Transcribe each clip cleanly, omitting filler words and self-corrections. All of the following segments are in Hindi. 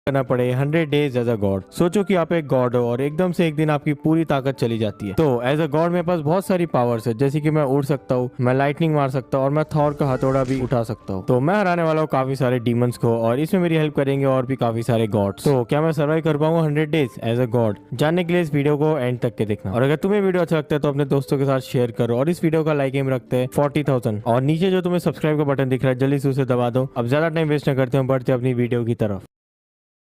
करना पड़े 100 डेज एज अ गॉड। सोचो कि आप एक गॉड हो और एकदम से एक दिन आपकी पूरी ताकत चली जाती है। तो एज अ गॉड मेरे पास बहुत सारी पावर्स है, जैसे कि मैं उड़ सकता हूँ, मैं लाइटनिंग मार सकता हूँ और मैं थॉर का हथौड़ा भी उठा सकता हूँ। तो मैं हराने वाला हूँ काफी सारे डीमंस को और इसमें मेरी हेल्प करेंगे और भी काफी सारे गॉड्स। तो क्या मैं सर्वाइव कर पाऊंगा 100 डेज एज अ गॉड? जानने के लिए इस वीडियो को एंड तक के देखना। और अगर तुम्हें वीडियो अच्छा लगता है तो अपने दोस्तों के साथ शेयर करो और इस वीडियो का लाइक एम रखते हैं 40,000। और नीचे जो तुम्हें सब्सक्राइब का बटन दिख रहा है जल्दी से उसे दबा दो। अब ज्यादा टाइम वेस्ट न करते हम बढ़ते अपनी वीडियो की तरफ।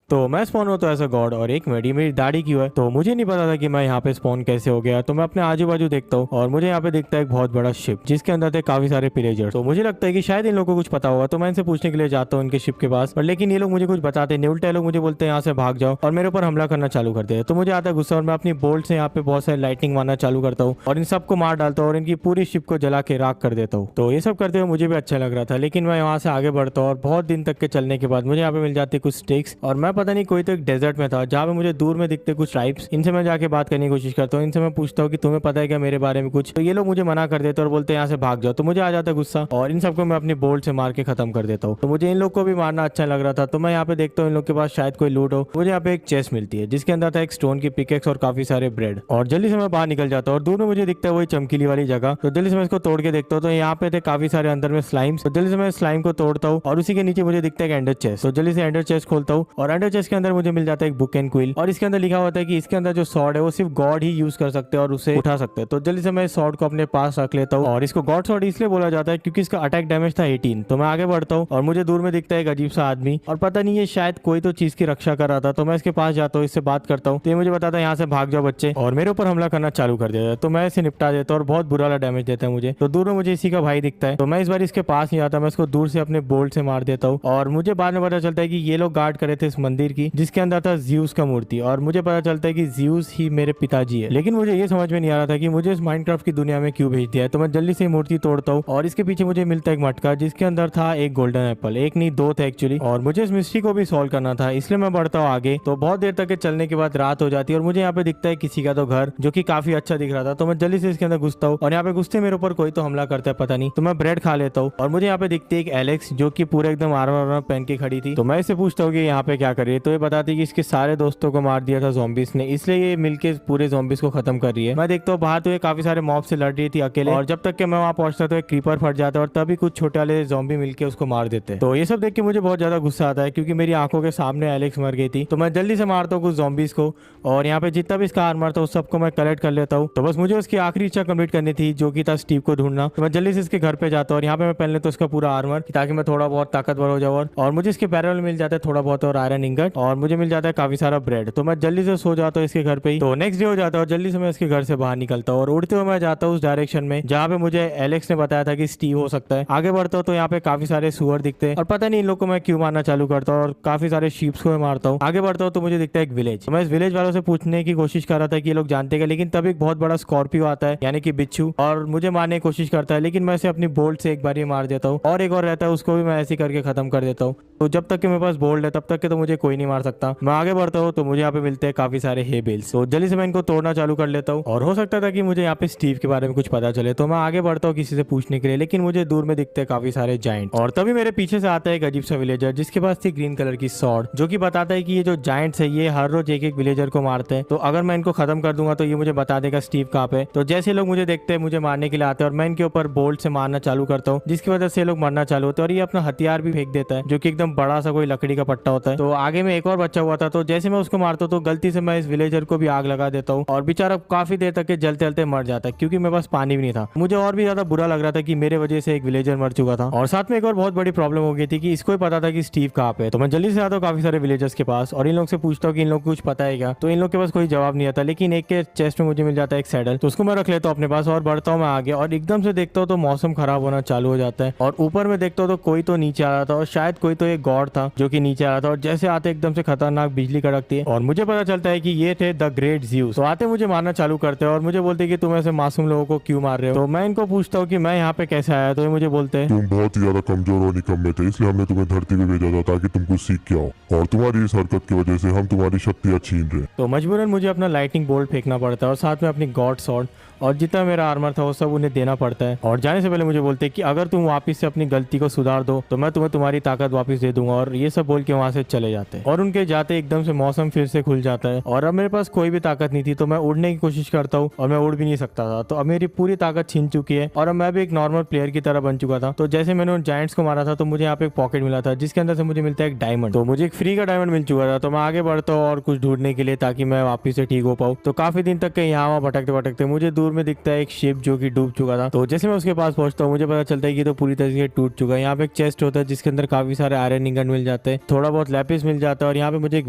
तो मैं स्पॉन होता हूँ ऐसा गॉड और एक मेरी दाढ़ी क्यों है, तो मुझे नहीं पता था कि मैं यहाँ पे स्पॉन कैसे हो गया। तो मैं अपने आजू बाजू देखता हूँ और मुझे यहाँ पे दिखता है एक बहुत बड़ा शिप जिसके अंदर थे काफी सारे पिलेजर्स। तो मुझे लगता है कि शायद इन लोगों को कुछ पता होगा, तो मैं इनसे पूछने के लिए जाता हूँ इनके शिप के पास। पर लेकिन ये लोग मुझे कुछ बताते नहीं, उल्टे लोग मुझे बोलते हैं यहाँ से भाग जाओ और मेरे ऊपर हमला करना चालू करते हैं। तो मुझे आता है गुस्सा और मैं अपनी बोल्ट से यहाँ पे बहुत सारी लाइटिंग मारना चालू करता हूँ और इन सबको मार डालता हूँ और इनकी पूरी शिप को जला के राख कर देता हूँ। तो ये सब करते हुए मुझे भी अच्छा लग रहा था, लेकिन मैं वहाँ से आगे बढ़ता हूँ और बहुत दिन तक के चलने के बाद मुझे यहाँ पे मिल जाती है कुछ स्टिक्स और मैं पता नहीं कोई तो एक डेजर्ट में था जहाँ पे मुझे दूर में दिखते कुछ ट्राइब्स। इनसे मैं जाके बात करने की कोशिश करता हूँ, इनसे मैं पूछता हूँ कि तुम्हें पता है क्या मेरे बारे में कुछ। तो ये लोग मुझे मना कर देते और बोलते हैं यहाँ से भाग जाओ। तो मुझे आ जाता है गुस्सा और इन सबको मैं अपनी बोल्ट से मार के खत्म कर देता हूँ। तो मुझे इन लोग को भी मारना अच्छा लग रहा था, तो मैं यहाँ पे देखता हूँ इन लोग के पास शायद कोई लूट हो। मुझे यहाँ पे एक चेस्ट मिलती है जिसके अंदर था एक स्टोन की पिकेक्स और काफी सारे ब्रेड। और जल्दी से मैं बाहर निकल जाता हूँ और दूर में मुझे दिखता है वही चमकीली वाली जगह। तो जल्दी से मैं इसको तोड़ के देखता हूँ, तो यहाँ पे थे काफी सारे अंदर में स्लाइम्स। तो जल्दी से मैं स्लाइम को तोड़ता हूँ और उसी के नीचे मुझे दिखता है एक एंडर चेस्ट। तो जल्दी से एंडर चेस्ट खोलता हूँ और एंडर चेस्ट के अंदर मुझे मिल जाता है एक बुक एंड क्विल और इसके अंदर लिखा होता है कि इसके अंदर जो सॉर्ड है वो सिर्फ गॉड ही यूज कर सकते हैं और उसे उठा सकते हैं। तो जल्दी से मैं इस सॉर्ड को अपने पास रख लेता हूँ और इसको गॉड सॉर्ड इसलिए बोला जाता है क्योंकि इसका अटैक डैमेज था 18। तो मैं आगे बढ़ता हूँ और मुझे दूर में दिखता है एक अजीब सा आदमी और पता नहीं ये शायद कोई तो चीज की रक्षा कर रहा था। तो मैं इसके पास जाता हूँ, इससे बात करता हूँ, तो ये मुझे बताता है यहाँ से भाग जाओ बच्चे, और मेरे ऊपर हमला करना चालू कर देता है। तो मैं इसे निपटा देता हूँ और बहुत बुरा वाला डैमेज देता है मुझे। तो दूर में मुझे इसी का भाई दिखता है, तो मैं इस बार इसके पास नहीं आता, मैं इसको दूर से अपने बोल्ट से मार देता हूँ। और मुझे बाद में पता चलता है कि ये लोग गार्ड करे थे इस मंदिर की जिसके अंदर था ज़्यूस का मूर्ति, और मुझे पता चलता है कि ज़्यूस ही मेरे पिताजी है। लेकिन मुझे ये समझ में नहीं आ रहा था कि मुझे इस माइनक्राफ्ट की दुनिया में क्यों भेज दिया है। तो मैं जल्दी से मूर्ति तोड़ता हूँ और इसके पीछे मुझे मिलता है एक मटका जिसके अंदर था एक गोल्डन एप्पल, एक नहीं दो थे एक्चुअली, और मुझे इस मिस्ट्री को भी सॉल्व करना था, इसलिए मैं बढ़ता हूँ आगे। तो बहुत देर तक के चलने के बाद रात हो जाती है और मुझे यहाँ पे दिखता है किसी का तो घर जो कि काफी अच्छा दिख रहा था। तो मैं जल्दी से इसके अंदर घुसता हूँ और यहाँ पे घुसते मेरे ऊपर कोई तो हमला करता है पता नहीं। तो मैं ब्रेड खा लेता हूँ और मुझे यहाँ पे दिखती है एक एलेक्स जो कि पूरे एकदम आर्मर पहन के खड़ी थी। तो मैं इससे पूछता हूँ कि यहाँ पे क्या कर रही है। तो ये बताती है कि इसके सारे दोस्तों को मार दिया था ज़ॉम्बीज़ ने, इसलिए ये मिलके पूरे ज़ॉम्बीज़ को खत्म कर रही है। मैं देखता हूँ बाहर तो ये काफी सारे मॉब से लड़ रही थी अकेले, और जब तक कि मैं वहाँ पहुंचता तो एक क्रीपर फट जाता है और तभी कुछ छोटे वाले ज़ॉम्बी मिलके उसको मार देते हैं। तो ये सब देख के मुझे बहुत ज्यादा गुस्सा आता है क्योंकि मेरी आंखों के सामने एलेक्स मर गई थी। तो मैं जल्दी से मारता हूँ कुछ ज़ॉम्बीज़ को और यहाँ पे जितना भी इसका आर्मर था उस सबको मैं कलेक्ट कर लेता हूँ। तो बस मुझे उसकी आखिरी इच्छा कंप्लीट करनी थी जो कि था स्टीव को ढूंढना। तो मैं जल्दी से इसके घर पे जाता हूँ और यहाँ पे मैं पहन लेता हूँ उसका पूरा आर्मर ताकि मैं थोड़ा बहुत ताकतवर हो जाऊँ। और मुझे इसके बैरल मिल जाता है थोड़ा बहुत और आयरन इंगट, और मुझे मिल जाता है काफी सारा ब्रेड। तो मैं जल्दी से सो जाता हूँ इसके घर पे ही। तो नेक्स्ट डे हो जाता है और जल्दी से मैं इसके घर से बाहर निकलता हूँ और उड़ते हुए मैं जाता हूँ उस डायरेक्शन में जहाँ पे मुझे एलेक्स ने बताया था कि स्टीव हो सकता है। आगे बढ़ता हूँ तो यहाँ पे काफी सारे सुअर दिखते हैं और पता नहीं इन लोग को मैं क्यों मारना चालू करता हूँ और काफी सारे शीप्स को मैं मारता हूँ। आगे बढ़ता हूँ तो मुझे दिखता है एक विलेज। मैं इस विलेज वालों से पूछने की कोशिश कर रहा था कि ये लोग जानते हैं, लेकिन तब एक बहुत बड़ा स्कॉर्पियो आता है यानी कि बिच्छू, और मुझे मारने की कोशिश करता है, लेकिन मैं इसे अपनी बोल्ट से एक बार ही मार देता हूँ और एक और रहता है उसको भी मैं ऐसे करके खत्म कर देता हूँ। तो जब तक कि मेरे पास बोल्ट है तब तक के तो मुझे कोई नहीं मार सकता। मैं आगे बढ़ता हूँ तो मुझे यहाँ पे मिलते हैं काफी सारे हे बेल्स। तो जल्दी से मैं इनको तोड़ना चालू कर लेता हूँ और हो सकता था कि मुझे यहाँ पे स्टीव के बारे में कुछ पता चले। तो मैं आगे बढ़ता हूँ किसी से पूछने के लिए, लेकिन मुझे दूर में दिखते हैं काफी सारे जायंट। और तभी मेरे पीछे से आता है एक अजीब सा विलेजर जिसके पास थी ग्रीन कलर की सॉर्ड, जो कि बताता है कि ये जो जायंट्स है ये हर रोज एक एक विलेजर को मारते हैं। तो अगर मैं इनको खत्म कर दूंगा तो ये मुझे बता देगा स्टीव कहाँ पे। तो जैसे लोग मुझे देखते हैं मुझे मारने के लिए आते हैं और मैं इनके ऊपर बोल्ट से मारना चालू करता हूँ, जिसकी वजह से लोग मरना चालू होते हैं। और ये अपना हथियार भी फेंक देता है जो कि एकदम बड़ा सा कोई लकड़ी का पट्टा होता है। तो आगे में एक और बच्चा हुआ था, तो जैसे मैं उसको मारता हूँ तो गलती से मैं इस विलेजर को भी आग लगा देता हूँ और बेचारा काफी देर तक जलते जलते मर जाता है क्योंकि मेरे पास पानी भी नहीं था। मुझे और भी ज्यादा बुरा लग रहा था कि मेरे वजह से एक विलेजर मर चुका था, और साथ में एक और बहुत बड़ी प्रॉब्लम हो गई थी कि इसको ही पता था कि स्टीव कहाँ पे है। तो मैं जल्दी से आता हूँ काफी सारे विलेजर्स के पास और इन लोग से पूछता हूँ कि इन लोग को कुछ पता है क्या। तो इन लोग के पास कोई जवाब नहीं आता, लेकिन एक के चेस्ट में मुझे मिल जाता है एक सैडल, तो उसको मैं रख लेता हूँ अपने पास और बढ़ता हूँ मैं आगे। और एकदम से देखता हूँ तो मौसम खराब होना चालू हो जाता है और ऊपर में देखता हूँ तो कोई तो नीचे आ रहा था और शायद कोई तो एक गॉड था जो कि नीचे आ रहा था, और जैसे आते एकदम से खतरनाक बिजली कड़कती है और मुझे पता चलता है कि ये थे द ग्रेट ज़्यूस। तो आते मुझे मारना चालू करते हैं और मुझे बोलते हैं कि तुम ऐसे मासूम लोगों को क्यों मार रहे हो। तो मैं इनको पूछता हूँ कि मैं यहाँ पे कैसे आया। तो ये मुझे बोलते हैं तुम बहुत ही ज्यादा कमजोर और निकम्मे थे, इसलिए हमने तुम्हें धरती पे भेजा था ताकि तुम कुछ सीख के आओ, और तुम्हारी इस हरकत की वजह से हम तुम्हारी शक्तियाँ छीन रहे। तो मजबूरन मुझे अपना लाइटिंग बोल्ट फेंकना पड़ता है और साथ में अपनी गॉड सॉर्ड और जितना मेरा आर्मर था वो सब उन्हें देना पड़ता है। और जाने से पहले मुझे बोलते हैं कि अगर तुम वापस से अपनी गलती को सुधार दो तो मैं तुम्हें तुम्हारी ताकत वापस दे दूंगा, और ये सब बोल के वहां से चले जाते हैं। जाते हैं और उनके जाते एकदम से मौसम फिर से खुल जाता है और अब मेरे पास कोई भी ताकत नहीं थी, तो मैं उड़ने की कोशिश करता हूँ और मैं उड़ भी नहीं सकता था। तो अब मेरी पूरी ताकत छीन चुकी है और अब मैं भी एक नॉर्मल प्लेयर की तरह बन चुका था। तो जैसे मैंने उन जायंट्स को मारा था तो मुझे यहाँ पे एक पॉकेट मिला था जिसके अंदर से मुझे मिलता है एक डायमंड। तो मुझे एक फ्री का डायमंड मिल चुका था। तो मैं आगे बढ़ता हूँ और कुछ ढूंढने के लिए ताकि मैं वापिस से ठीक हो पाऊँ। तो काफी दिन तक यहाँ वहाँ भटकते भटकते मुझे दूर में दिखता है एक शिप जो कि डूब चुका था। तो जैसे मैं उसके पास पहुंचता हूँ मुझे पता चलता है कि तो पूरी तरीके से टूट चुका है। यहाँ पे एक चेस्ट होता है जिसके अंदर काफी सारे आयरन इंगट मिल जाते हैं, थोड़ा बहुत लैपिस मिल जाता है और यहाँ पे मुझे एक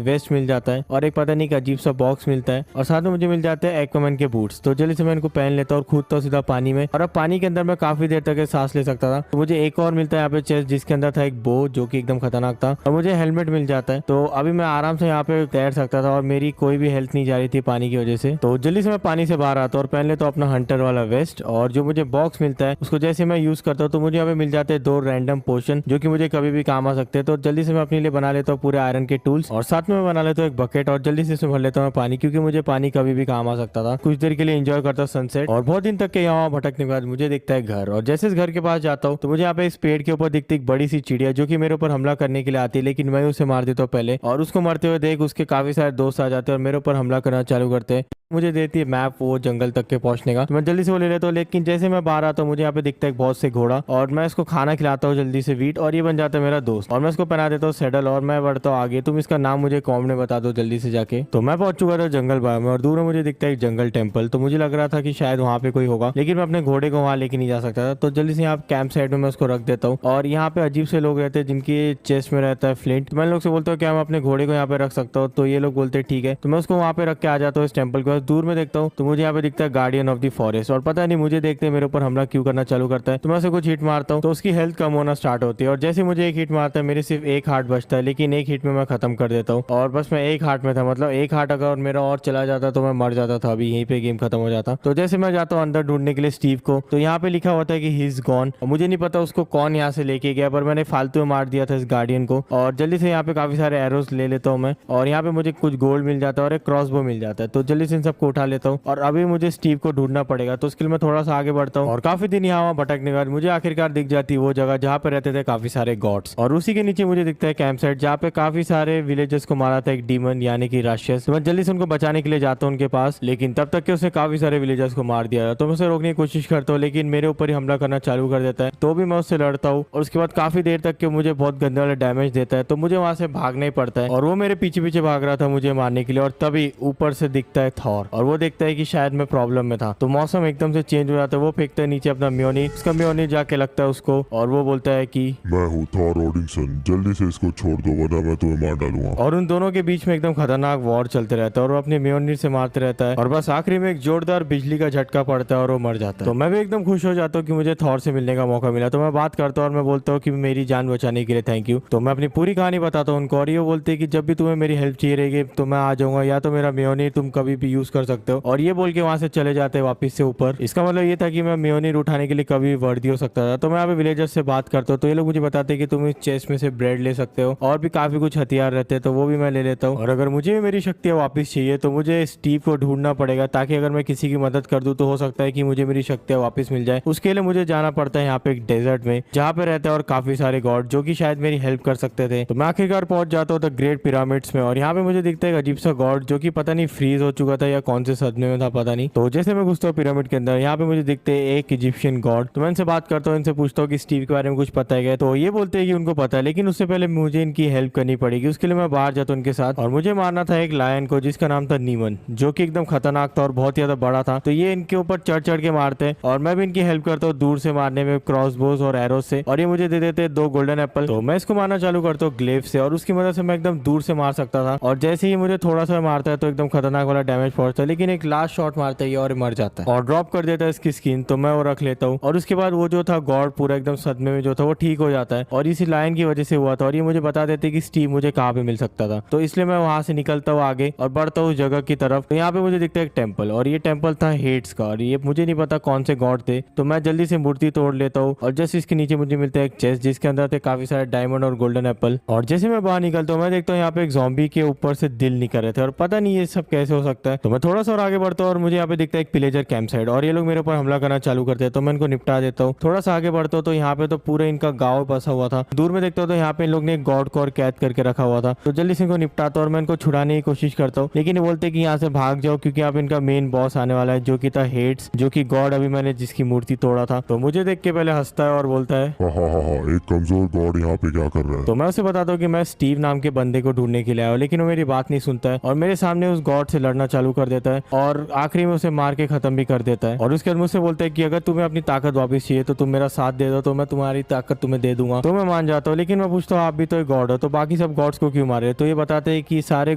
वेस्ट मिल जाता है और एक पता नहीं का अजीब सा बॉक्स मिलता है और साथ में मुझे मिल जाते हैं एक्वामैन के बूट्स। तो जल्दी से मैं इनको पहन लेता हूँ और कूदता हूँ सीधा पानी में और अब पानी के अंदर मैं काफी देर तक सांस ले सकता था। तो मुझे एक और मिलता है यहाँ पे चेस्ट जिसके अंदर था एक बो जो कि एकदम खतरनाक था और मुझे हेलमेट मिल जाता है। तो अभी मैं आराम से यहाँ पे तैर सकता था और मेरी कोई भी हेल्थ नहीं जा रही थी पानी की वजह से। तो जल्दी से मैं पानी से बाहर आता हूँ और पहन लेता हूँ अपना हंटर वाला वेस्ट और जो मुझे बॉक्स मिलता है उसको जैसे मैं यूज करता हूँ तो मुझे यहाँ पे मिल जाते हैं 2 रैंडम पोशन जो कि मुझे कभी भी काम आ सकते हैं। तो जल्दी से मैं अपने लिए बना लेता हूँ पूरे आयरन के टूल्स और साथ में मैं बना लेता हूँ एक बकेट और जल्दी से इसमें भर लेता हूँ पानी क्योंकि मुझे पानी कभी भी काम आ सकता था। कुछ देर के लिए एंजॉय करता हूँ सनसेट और बहुत दिन तक के यहाँ भटकने के बाद मुझे दिखता है घर और जैसे इस घर के पास जाता हूँ तो मुझे यहाँ पे इस पेड़ के ऊपर दिखती एक बड़ी सी चिड़िया जो कि मेरे ऊपर हमला करने के लिए आती है, लेकिन मैं उसे मार देता हूँ पहले और उसको मरते हुए देख उसके काफी सारे दोस्त आ जाते हैं और मेरे ऊपर हमला करना चालू करते हैं। मुझे देती है मैप वो जंगल तक के पहुंचने का। तो मैं जल्दी से वो ले लेता हूँ, लेकिन जैसे मैं बाहर आता हूँ मुझे यहाँ पे दिखता है बहुत से घोड़ा और मैं इसको खाना खिलाता हूँ जल्दी से वीट और ये बन जाता है मेरा दोस्त और मैं इसको पहना देता हूँ सैडल और मैं बढ़ता हूँ आगे। तुम इसका नाम मुझे कॉमेंट में बता दो जल्दी से जाके। तो मैं पहुंच चुका था जंगल बायोम में और दूर में मुझे दिखता है एक जंगल टेम्पल। तो मुझे लग रहा था कि शायद वहाँ पे कोई होगा, लेकिन मैं अपने घोड़े को वहाँ लेके नहीं जा सकता था। तो जल्दी से यहाँ कैंप साइड में मैं उसको रख देता हूँ और यहाँ पे अजीब से लोग रहते हैं जिनकी चेस्ट में रहता है फ्लिंट। तो मैं लोग से बोलता हूँ क्या मैं अपने घोड़े को यहाँ पे रख सकता हूँ, तो ये लोग बोलते हैं ठीक है। तो मैं उसको वहाँ पे रख के आ जाता हूँ इस टेम्पल के पास। दूर में देखता हूँ तो मुझे यहाँ पे दिखता है गार्डियन ऑफ द फॉरेस्ट और पता नहीं मुझे देखते मेरे ऊपर हमला क्यों करना चालू करता है। तो मैं उसे कुछ हिट मारता हूँ तो उसकी हेल्थ कम होना स्टार्ट होती है और जैसे मुझे एक हिट मारता है मेरे सिर्फ एक हार्ट बचता है, लेकिन एक हिट में मैं खत्म कर देता हूँ और बस मैं एक हार्ट में था। मतलब एक हार्ट अगर मेरा और चला जाता तो मैं मर जाता था, अभी यहीं पे गेम खत्म हो जाता। तो जैसे मैं जाता हूँ अंदर ढूंढने के लिए स्टीव को तो यहाँ पे लिखा होता है कि ही इज गॉन। मुझे नहीं पता उसको कौन यहाँ से लेके गया, पर मैंने फालतू में मार दिया था इस गार्डियन को। और जल्दी से यहाँ पे काफी सारे एरोस ले लेता हूँ मैं और यहाँ पे मुझे कुछ गोल्ड मिल जाता है और एक क्रॉसबो मिल जाता है। तो जल्दी से इन सबको उठा लेता हूँ और अभी मुझे स्टीव को ढूंढना पड़ेगा। तो उसके लिए मैं थोड़ा सा आगे बढ़ता हूँ और काफी दिन यहाँ वहाँ भटकने के बाद मुझे आखिरकार दिख जाती है वो जगह जहाँ पे रहते थे काफी सारे गॉड्स और उसी के नीचे मुझे दिखता है कैंप साइट जहाँ पे काफी सारे विलेजर्स को मारा था एक डीमन यानी कि राक्षस। तो मैं जल्दी से उनको बचाने के लिए जाता हूँ उनके पास, लेकिन तब तक के उसने काफी सारे विलेजर्स को मार दिया। तो मैं उसे रोकने की कोशिश करता हूँ लेकिन मेरे ऊपर ही हमला करना चालू कर देता है। तो भी मैं उससे लड़ता हूँ और उसके बाद काफी देर तक के मुझे बहुत गंदे वाला डैमेज देता है। तो मुझे वहां से भागना ही पड़ता है और वो मेरे पीछे पीछे भाग रहा था मुझे मारने के लिए। और तभी ऊपर से दिखता है थॉर और वो देखता है कि शायद मैं प्रॉब्लम में था। तो मौसम एकदम से चेंज हो जाता है, वो फेंकता है नीचे अपना म्योनी, उसका म्योनी जाके लगता है उसको और वो बोलता है कि मैं हूँ थॉर ओडिंगसन, जल्दी से इसको छोड़ दो वरना मैं तुम्हें मार डालूंगा। और उन दोनों के बीच में एकदम खतरनाक वॉर चलते रहता है और वो अपने म्योनी से मारते रहता है और बस आखिरी में एक जोरदार बिजली का झटका पड़ता है और वो मर जाता है। तो मैं भी एकदम खुश हो जाता हूँ कि मुझे थॉर से मिलने का मौका मिला। तो मैं बात करता हूँ और मैं बोलता हूँ कि मेरी जान बचाने के लिए थैंक यू। तो मैं अपनी पूरी कहानी बताता हूँ उनको और ये बोलते हैं कि जब भी तुम्हें मेरी हेल्प चाहिए रहेगी तो मैं आ जाऊंगा, या तो मेरा म्योनी तुम कभी भी यूज कर सकते हो। और ये बोल के वहां से चले जाते हैं वापस से ऊपर। इसका मतलब ये था कि मैं म्योनीर उठाने के लिए कभी वर्दी हो सकता था। तो मैं यहाँ विलेजर्स से बात करता हूँ तो ये लोग मुझे बताते हैं कि तुम इस चेस्ट में से ब्रेड ले सकते हो और भी काफी कुछ हथियार रहते हैं, तो वो भी मैं ले लेता हूँ। और अगर मुझे भी मेरी शक्तियाँ वापस चाहिए तो मुझे स्टीव को ढूंढना पड़ेगा, ताकि अगर मैं किसी की मदद कर दूं तो हो सकता है कि मुझे मेरी शक्तियाँ वापस मिल जाए। उसके लिए मुझे जाना पड़ता है यहाँ पे एक डेजर्ट में जहाँ पे रहते हैं और काफी सारे गॉड जो कि शायद मेरी हेल्प कर सकते थे। तो मैं आखिरकार पहुंच जाता हूँ द ग्रेट पिरामिड्स में और यहाँ पे मुझे दिखता है एक अजीब सा गॉड जो कि पता नहीं फ्रीज हो चुका था या कौन से सदमे में था पता नहीं। तो जैसे मैं घुसता हूँ पिरामिड के अंदर यहाँ पे मुझे दिखते हैं एक इजिप्शियन गॉड। तो मैं इनसे बात करता हूँ, इनसे पूछता हूँ कि स्टीव के बारे में कुछ पता है क्या। तो ये बोलते हैं कि उनको पता है, लेकिन उससे पहले मुझे इनकी हेल्प करनी पड़ेगी। उसके लिए मैं बाहर जाता हूँ उनके साथ और मुझे मारना था एक लायन को जिसका नाम था नीमन, जो कि एकदम खतरनाक था और बहुत ज्यादा बड़ा था। तो ये इनके ऊपर चढ़ चढ़ के मारते हैं और मैं भी इनकी हेल्प करता हूँ दूर से मारने में क्रॉसबोज और एरोस से। और ये मुझे दे देते हैं 2 गोल्डन एप्पल। तो मैं इसको मारना चालू करता हूँ ग्लेव से और उसकी मदद से मैं एकदम दूर से मार सकता था। और जैसे ही मुझे थोड़ा सा मारता है तो एकदम खतरनाक वाला डैमेज पहुंचता है, लेकिन एक लास्ट शॉट मारता है और मर जाता है और ड्रॉप कर देता है इसकी स्किन। तो मैं वो रख लेता हूँ और उसके बाद वो जो था गॉड पूरा एकदम सदमे में जो था वो ठीक हो जाता है और इसी लाइन की वजह से हुआ था। और ये मुझे बता देते कि स्टीव मुझे कहाँ पे मिल सकता था। तो इसलिए मैं वहां से निकलता हूँ आगे और बढ़ता हूँ उस जगह की तरफ। तो यहाँ पे मुझे दिखता है एक टेम्पल और ये टेम्पल था हेड्स का और ये मुझे नहीं पता कौन से गॉड थे। तो मैं जल्दी से मूर्ति तोड़ लेता हूँ और जस्ट इसके नीचे मुझे मिलता है एक चेस्ट जिसके अंदर थे काफी सारे डायमंड और गोल्डन एप्पल। और जैसे मैं बाहर निकलता हूँ मैं देखता हूँ यहाँ पे एक ज़ॉम्बी के ऊपर से दिल निकल रहे थे और पता नहीं ये सब कैसे हो सकता है। तो मैं थोड़ा सा और आगे बढ़ता हूँ और मुझे यहाँ पे दिखता है एक पिलेजर कैंप साइड और ये लोग मेरे ऊपर हमला करना चालू करते हैं। तो मैं इनको निपटा देता हूँ। थोड़ा सा आगे बढ़ता हूँ तो यहाँ पे तो पूरा इनका गाँव बसा हुआ था। दूर में देखता हूँ तो यहाँ पे इन लोग ने एक गॉड को और कैद करके रखा हुआ था। तो जल्दी से इनको निपटाता और मैं इनको छुड़ाने की कोशिश करता हूँ, लेकिन ये बोलते हैं कि यहाँ से भाग जाओ क्योंकि आप इनका मेन बॉस आने वाला है जो कि था हेड्स, जो कि गॉड अभी मैंने जिसकी मूर्ति तोड़ा था। तो मुझे देख के पहले हंसता है और बोलता है हाँ, एक कमजोर गॉड यहाँ पे क्या कर रहा है। तो मैं उसे बताता हूँ कि मैं स्टीव नाम के बंदे को ढूंढने के लिए आया हूँ, लेकिन वो मेरी बात नहीं सुनता है और मेरे सामने उस गॉड से लड़ना चालू कर देता है और आखिरी में उसे मार के खत्म भी कर देता है। और उसके बाद मुझसे बोलता है कि अगर तुम्हें अपनी ताकत वापस चाहिए तो तुम मेरा साथ दे दो, तो मैं तुम्हारी ताकत तुम्हें दे दूंगा। तो मैं मान जाता हूँ, लेकिन मैं पूछता हूँ आप भी तो एक गॉड हो, तो बाकी सब गॉड्स को क्यों मारे। तो ये बताते हैं कि सारे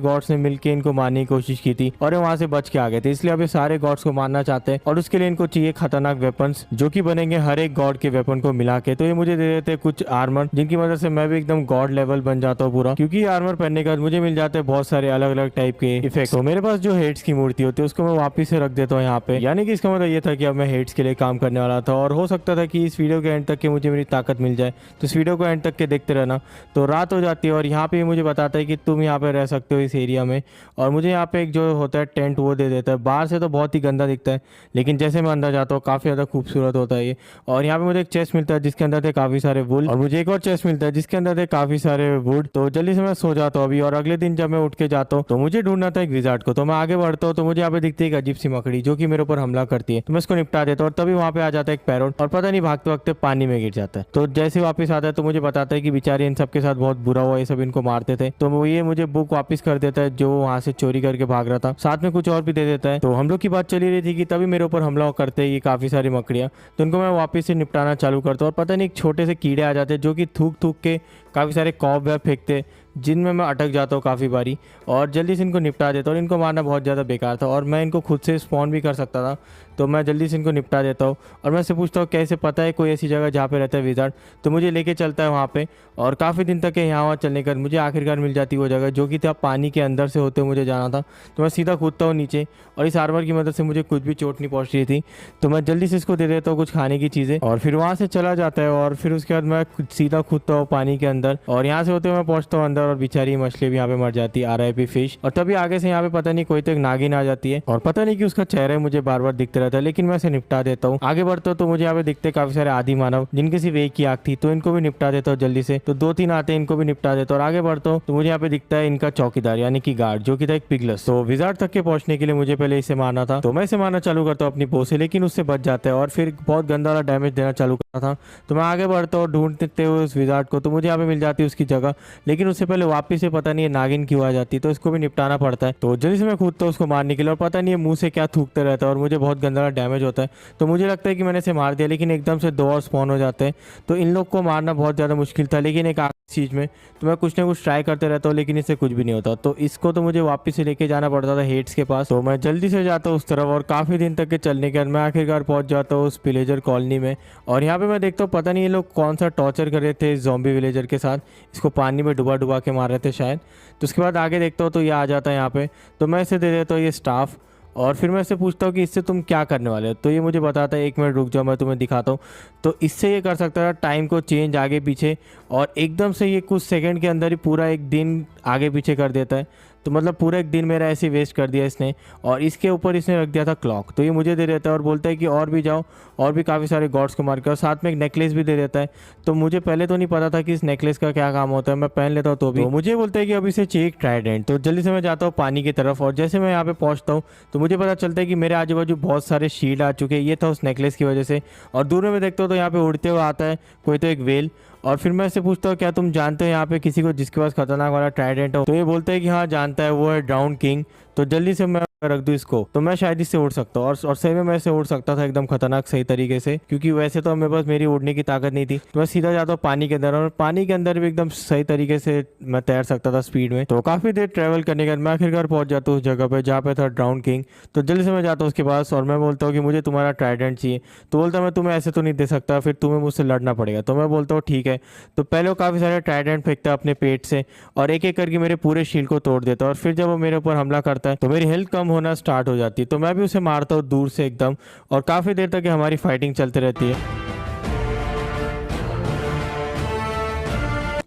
गॉड्स ने मिलकर इनको मारने की कोशिश की थी और ये वहां से बच के आ गए थे, इसलिए अब ये सारे गॉड्स को मारना चाहते हैं और उसके लिए इनको चाहिए खतरनाक वेपन्स जो कि बनेंगे हर एक गॉड के वेपन को मिला के। तो ये मुझे दे देते हैं कुछ आर्मर जिनकी मदद से मैं भी एकदम गॉड लेवल बन जाता हूँ पूरा, क्योंकि आर्मर पहनने के बाद मुझे मिल जाते हैं बहुत सारे अलग अलग टाइप के इफेक्ट। तो मेरे पास जो हेड्स की मूर्ति होती है उसको मैं वापिस से रख देता हूँ यहाँ पे, यानी कि इसका मतलब ये था कि अब मैं हेड्स के लिए काम करने वाला था और हो सकता था कि इस वीडियो के एंड तक के मुझे मेरी ताकत मिल जाए। तो इस वीडियो को एंड तक के देखते रहना। तो रात हो जाती है और यहाँ पे मुझे बताता है कि तुम यहाँ पे रह सकते हो इस एरिया में, और मुझे यहाँ पे एक जो होता है टेंट वो दे देता है। बाहर से तो बहुत ही गंदा दिखता है, लेकिन जैसे मैं अंदर जाता हूँ काफी ज्यादा खूबसूरत होता है ये। और यहाँ पे मुझे एक चेस्ट मिलता है जिसके अंदर थे काफी सारे वुल, और मुझे एक और चेस्ट मिलता है जिसके अंदर थे काफी सारे वुड। तो जल्दी से मैं सो जाता हूँ अभी, और अगले दिन जब मैं उठ के जाता हूँ तो मुझे ढूंढना था एक विजार्ड को। तो मैं आगे बढ़ता हूँ तो मुझे यहाँ पे दिखती है एक अजीब सी मकड़ी जो कि मेरे ऊपर हमला करती है। तो मैं इसको निपटा देता हूँ और तभी वहाँ पे आ जाता है एक पैरोट, और पता नहीं भागते वक्त पानी में गिर जाता है। तो जैसे वापस आता है तो मुझे बताता है कि बेचारे इन सब के साथ बहुत बुरा हुआ, ये सब इनको मारते थे। तो वो ये मुझे बुक वापस कर देता है जो वहाँ से चोरी करके भाग रहा था, साथ में कुछ और भी दे देता है। तो हम लोग की बात चली रही थी कि तभी मेरे ऊपर हमला करते हैं ये काफी सारी मकड़ियाँ, तो उनको मैं वापस से निपटाना चालू करता हूँ। और पता नहीं एक छोटे से कीड़े आ जाते हैं जो कि थूक थूक के काफ़ी सारे कॉब वेब फेंकते, जिनमें मैं अटक जाता हूँ काफ़ी बारी, और जल्दी से इनको निपटा देता हूँ। इनको मारना बहुत ज़्यादा बेकार था और मैं इनको खुद से स्पॉन भी कर सकता था, तो मैं जल्दी से इनको निपटा देता हूँ। और मैं इससे पूछता हूँ कैसे पता है कोई ऐसी जगह जहाँ पे रहता है विजार्ड, तो मुझे लेके चलता है वहाँ पे। और काफ़ी दिन तक यहाँ वहाँ चलने का मुझे आखिरकार मिल जाती वो जगह जो कि था पानी के अंदर से होते मुझे जाना था। तो मैं सीधा कूदता हूँ नीचे, और इस आर्मर की मदद से मुझे कुछ भी चोट नहीं पहुँच रही थी। तो मैं जल्दी से इसको दे देता हूँ कुछ खाने की चीज़ें, और फिर वहाँ से चला जाता है। और फिर उसके बाद मैं सीधा कूदता हूँ पानी के अंदर, और यहाँ से होते हुए मैं पहुँचता हूँ अंदर, और बेचारी मछली भी यहाँ पे मर जाती है, RIP फिश। और तभी आगे से यहाँ पे पता नहीं कोई तो एक नागिन आ जाती है, और पता नहीं कि उसका चेहरा मुझे बार बार दिखता रहता है, लेकिन मैं इसे निपटा देता हूँ। आगे बढ़ता हूँ तो मुझे यहाँ पे दिखते काफी सारे आदि मानव जिनके सिर्फ एक ही आंख थी, तो इनको भी निपटा देता हूँ जल्दी से। तो 2-3 आते हैं, इनको भी निपटा देता हूँ। और आगे बढ़ता हूँ तो मुझे यहाँ पे दिखता है इनका चौकीदार यानी कि गार्ड जो कि था एक पिगलस। तो विजार्ड तक के पहुंचने के लिए मुझे पहले इसे मारना था, तो मैं इसे मारना चालू करता हूँ अपनी बो से, लेकिन उससे बच जाता है और फिर बहुत गंदा वाला डैमेज देना चालू करता था। तो मैं आगे बढ़ता हूँ ढूंढते हुए उस विजार्ड को, तो मुझे यहाँ पे मिल जाती है उसकी जगह, लेकिन उससे पहले वापिस से पता नहीं है नागिन क्यों आ जाती है, तो इसको भी निपटाना पड़ता है। तो जल्दी से मैं कूदता हूँ उसको मारने के लिए, और पता नहीं है मुंह से क्या थूकते रहता है और मुझे बहुत गंदा डैमेज होता है। तो मुझे लगता है कि मैंने इसे मार दिया, लेकिन एकदम से 2 और स्पॉन हो जाते हैं। तो इन लोग को मारना बहुत ज़्यादा मुश्किल था, लेकिन एक चीज़ में तो मैं कुछ ना कुछ ट्राई करते रहता हूँ, लेकिन इससे कुछ भी नहीं होता। तो इसको तो मुझे वापस से लेके जाना पड़ता था हेड्स के पास। तो मैं जल्दी से जाता हूँ उस तरफ, और काफ़ी दिन तक के चलने के बाद मैं आखिरकार पहुँच जाता हूँ उस विलेजर कॉलोनी में। और यहाँ पे मैं देखता हूँ पता नहीं ये लोग कौन सा टॉर्चर कर रहे थे इस ज़ॉम्बी विलेजर के साथ, इसको पानी में डुबा डुबा के मार रहे थे शायद। तो उसके बाद आगे देखता हूँ तो ये आ जाता है यहाँ पे, तो मैं इसे दे देता हूँ ये स्टाफ, और फिर मैं इससे पूछता हूँ कि इससे तुम क्या करने वाले हो। तो ये मुझे बताता है 1 मिनट रुक जाओ मैं तुम्हें दिखाता हूँ। तो इससे ये कर सकता था टाइम को चेंज आगे पीछे, और एकदम से ये कुछ सेकंड के अंदर ही पूरा एक दिन आगे पीछे कर देता है। तो मतलब पूरा एक दिन मेरा ऐसे वेस्ट कर दिया इसने, और इसके ऊपर इसने रख दिया था क्लॉक। तो ये मुझे दे देता है और बोलता है कि और भी जाओ और भी काफ़ी सारे गॉड्स को मार के, और साथ में एक नेकलेस भी दे देता है। तो मुझे पहले तो नहीं पता था कि इस नेकलेस का क्या काम होता है, मैं पहन लेता हूँ तो भी। तो मुझे बोलता है कि अभी से चाहिए एक ट्राइडेंट। तो जल्दी से मैं जाता हूँ पानी की तरफ, और जैसे मैं यहाँ पे पहुँचता हूँ तो मुझे पता चलता है कि मेरे आजू बाजू बहुत सारे शील्ड आ चुके हैं, ये था उस नेकलेस की वजह से। और दूर में मैं देखता हूँ तो यहाँ पे उड़ते हुए आता है कोई तो एक वेल, और फिर मैं इससे पूछता हूँ क्या तुम जानते हो यहाँ पे किसी को जिसके पास खतरनाक वाला ट्राइडेंट हो। तो ये बोलते हैं कि हाँ जानता है, वो है ड्राउन किंग। तो जल्दी से मैं रख दूँ इसको, तो मैं शायद इससे उड़ सकता हूँ। और सही में मैं इससे उड़ सकता था एकदम खतरनाक सही तरीके से, क्योंकि वैसे तो मेरे पास मेरी उड़ने की ताकत नहीं थी। तो मैं सीधा जाता हूँ पानी के अंदर, और पानी के अंदर भी एकदम सही तरीके से मैं तैर सकता था स्पीड में। तो काफ़ी देर ट्रैवल करने के बाद मैं आखिरकार पहुँच जाता हूँ उस जगह पे जहाँ पे था ड्राउन किंग। तो जल्दी से मैं जाता हूँ उसके पास, और मैं बोलता हूँ कि मुझे तुम्हारा ट्राइडेंट चाहिए। तो बोलता मैं तुम्हें ऐसे तो नहीं दे सकता, फिर तुम्हें मुझसे लड़ना पड़ेगा। तो मैं बोलता हूँ ठीक है। तो पहले वो काफ़ी सारे ट्राइडेंट फेंकता है अपने पेट से, और एक एक करके मेरे पूरे शील्ड को तोड़ देता है। और फिर जब वो मेरे ऊपर हमला करता है तो मेरी हेल्थ कम होना स्टार्ट हो जाती है। तो मैं भी उसे मारता हूँ दूर से एकदम, और काफ़ी देर तक हमारी फाइटिंग चलती रहती है।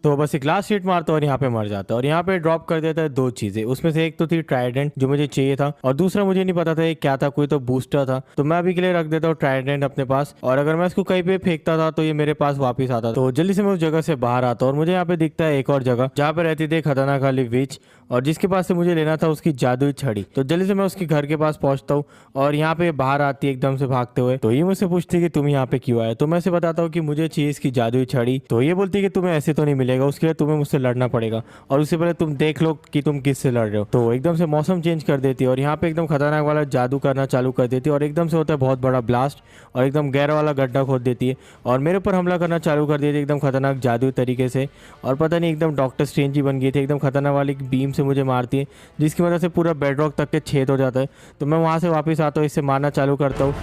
तो बस एक लास्ट हिट मारता और यहाँ पे मर जाता और यहाँ पे ड्रॉप कर देता है 2 चीजें। उसमें से एक तो थी ट्राइडेंट जो मुझे चाहिए था और दूसरा मुझे नहीं पता था ये क्या था, कोई तो बूस्टर था। तो मैं अभी के लिए रख देता हूँ ट्राइडेंट अपने पास और अगर मैं इसको कहीं पे फेंकता था तो ये मेरे पास वापस आता। तो जल्दी से मैं उस जगह से बाहर आता और मुझे यहाँ पे दिखता है एक और जगह जहाँ पे रहती थी खतरनाक वाली विच और जिसके पास से मुझे लेना था उसकी जादुई छड़ी। तो जल्दी से मैं उसके घर के पास पहुंचता हूँ और यहाँ पे बाहर आती है एकदम से भागते हुए। तो ये मुझसे पूछती है कि तुम यहाँ पे क्यों आए। तो मैं इसे बताता हूँ कि मुझे चाहिए इसकी जादुई छड़ी। तो ये बोलती है कि तुम्हें ऐसे तो नहीं मिलेगा, उसके लिए तुम्हें मुझसे लड़ना पड़ेगा और उससे पहले तुम देख लो कि तुम किससे लड़ रहे हो। तो एकदम से मौसम चेंज कर देती है और यहाँ पे एकदम खतरनाक वाला जादू करना चालू कर देती है और एकदम से होता है बहुत बड़ा ब्लास्ट और एकदम गहरा वाला गड्ढा खोद देती है और मेरे ऊपर हमला करना चालू कर देती है एकदम खतरनाक जादुई तरीके से। और पता नहीं एकदम डॉक्टर स्ट्रेंज ही बन गई थी, एकदम खतरनाक वाली बीम से मुझे मारती है जिसकी वजह से पूरा बेडरॉक तक के छेद हो जाता है। तो मैं वहाँ से वापस आता हूँ, इससे मारना चालू करता हूँ।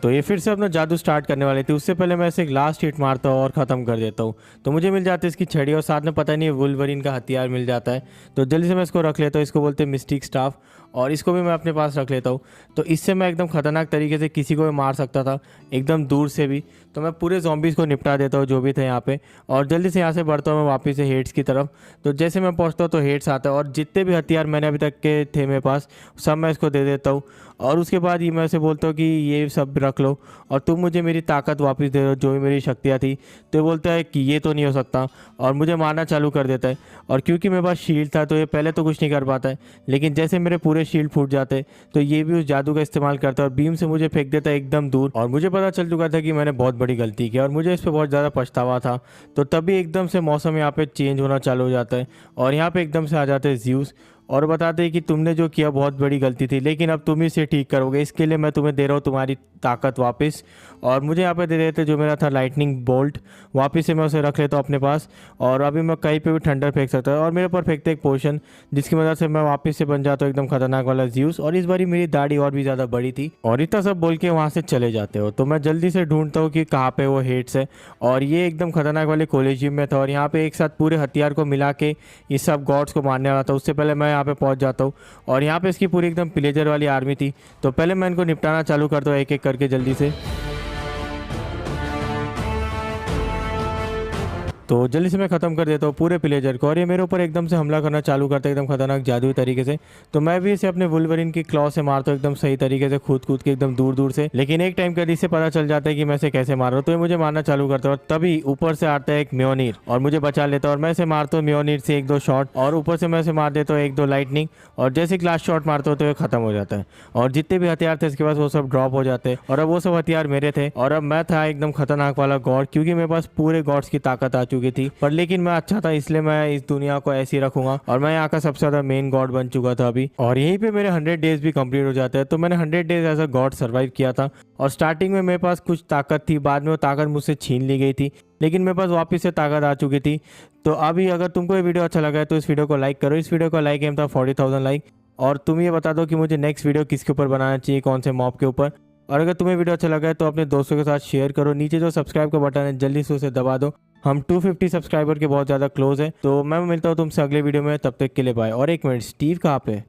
तो ये फिर से अपना जादू स्टार्ट करने वाली थी, उससे पहले मैं इसे एक लास्ट हिट मारता हूँ और ख़त्म कर देता हूँ। तो मुझे मिल जाती है इसकी छड़ी और साथ में पता नहीं वुल्वरीन का हथियार मिल जाता है। तो जल्दी से मैं इसको रख लेता हूँ, इसको बोलते हैं मिस्टिक स्टाफ और इसको भी मैं अपने पास रख लेता हूँ। तो इससे मैं एकदम खतरनाक तरीके से किसी को भी मार सकता था एकदम दूर से भी। तो मैं पूरे ज़ॉम्बीज़ को निपटा देता हूँ जो भी थे यहाँ पे और जल्दी से यहाँ से बढ़ता हूँ मैं वापस से हेड्स की तरफ। तो जैसे मैं पहुँचता हूँ तो हेड्स आता है और जितने भी हथियार मैंने अभी तक के थे मेरे पास सब मैं इसको दे देता हूँ और उसके बाद ये मैं इसे बोलता हूँ कि ये सब रख लो और तुम मुझे मेरी ताकत वापस दे दो जो भी मेरी शक्तियाँ थी। तो ये बोलता है कि ये तो नहीं हो सकता और मुझे मारना चालू कर देता है और क्योंकि मेरे पास शील्ड था तो ये पहले तो कुछ नहीं कर पाता है, लेकिन जैसे मेरे पूरे शील्ड फूट जाते तो ये भी उस जादू का इस्तेमाल करता है और बीम से मुझे फेंक देता है एकदम दूर। और मुझे पता चल चुका था कि मैंने बहुत बड़ी गलती की और मुझे इस पर बहुत ज़्यादा पछतावा था। तो तभी एकदम से मौसम यहाँ पे चेंज होना चालू हो जाता है और यहाँ पे एकदम से आ जाते हैं ज़्यूस और बताते हैं कि तुमने जो किया बहुत बड़ी गलती थी लेकिन अब तुम ही इसे ठीक करोगे, इसके लिए मैं तुम्हें दे रहा हूँ तुम्हारी ताकत वापस। और मुझे यहाँ पे दे देते जो मेरा था लाइटनिंग बोल्ट, वापस से मैं उसे रख लेता हूँ अपने पास और अभी मैं कहीं पे भी ठंडर फेंक सकता हूँ और मेरे ऊपर फेंकते एक पोशन जिसकी वजह से मैं वापस से बन जाता हूँ एकदम खतरनाक वाला ज़्यूस। और इस बारी मेरी दाढ़ी और भी ज़्यादा बड़ी थी और इतना सब बोल के वहाँ से चले जाते हो। तो मैं जल्दी से ढूंढता हूँ कि कहाँ पे वो हेड्स है और ये एकदम खतरनाक वाले कॉलेजियम में था और यहाँ पे एक साथ पूरे हथियार को मिला के ये सब गॉड्स को मारने वाला था। उससे पहले मैं यहाँ पे पहुँच जाता हूँ और यहाँ पे इसकी पूरी एकदम पिलेजर वाली आर्मी थी। तो पहले मैं इनको निपटाना चालू करता हूँ एक एक करके जल्दी से। तो जल्दी से मैं ख़त्म कर देता हूँ पूरे पिलेजर को और ये मेरे ऊपर एकदम से हमला करना चालू करता है एकदम खतरनाक जादुई तरीके से। तो मैं भी इसे अपने वुल्वरीन की क्लॉ से मारता हूँ एकदम सही तरीके से कूद कूद के एकदम दूर दूर से। लेकिन एक टाइम पर इससे पता चल जाता है कि मैं इसे कैसे मार रहा हूँ तो ये मुझे मारना चालू करता है और तभी ऊपर से आता है एक म्योनीर और मुझे बचा लेता है और मैं इसे मारता हूँ म्योनीर से 1-2 शॉट और ऊपर से मैं इसे मार देता हूँ 1-2 लाइटनिंग और जैसे क्लास शॉट मारता हूँ तो ये खत्म हो जाता है और जितने भी हथियार थे इसके पास वो सब ड्रॉप हो जाते हैं और अब वो सब हथियार मेरे थे और अब मैं था एकदम खतरनाक वाला गॉड क्योंकि मेरे पास पूरे गॉड्स की ताकत आ चुकी थी। पर लेकिन मैं अच्छा था इसलिए मैं इस दुनिया को ऐसे ही रखूंगा और मैं यहाँ का सबसे ज्यादा मेन गॉड बन चुका था अभी और यहीं पे मेरे 100 डेज भी कंप्लीट हो जाते हैं। तो मैंने 100 days as a god survive किया था और स्टार्टिंग में मेरे पास कुछ ताकत थी, बाद में वो ताकत मुझसे छीन ली गई थी लेकिन मेरे पास वापस से ताकत आ चुकी थी। तो अभी अगर तुमको ये वीडियो अच्छा लगा है तो इस वीडियो को लाइक करो। इस वीडियो को लाइक एम था 40,000 लाइक और तुम ये बता दो कि मुझे नेक्स्ट वीडियो किसके ऊपर बनाना चाहिए, कौन से मॉब के ऊपर। और अगर तुम्हें वीडियो अच्छा लगा है तो अपने दोस्तों के साथ शेयर करो। नीचे जो सब्सक्राइब का बटन है जल्दी से उसे दबा दो, हम 250 सब्सक्राइबर के बहुत ज़्यादा क्लोज है। तो मैं मिलता हूँ तुमसे अगले वीडियो में, तब तक के लिए बाय। और एक मिनट, स्टीव कहाँ पे?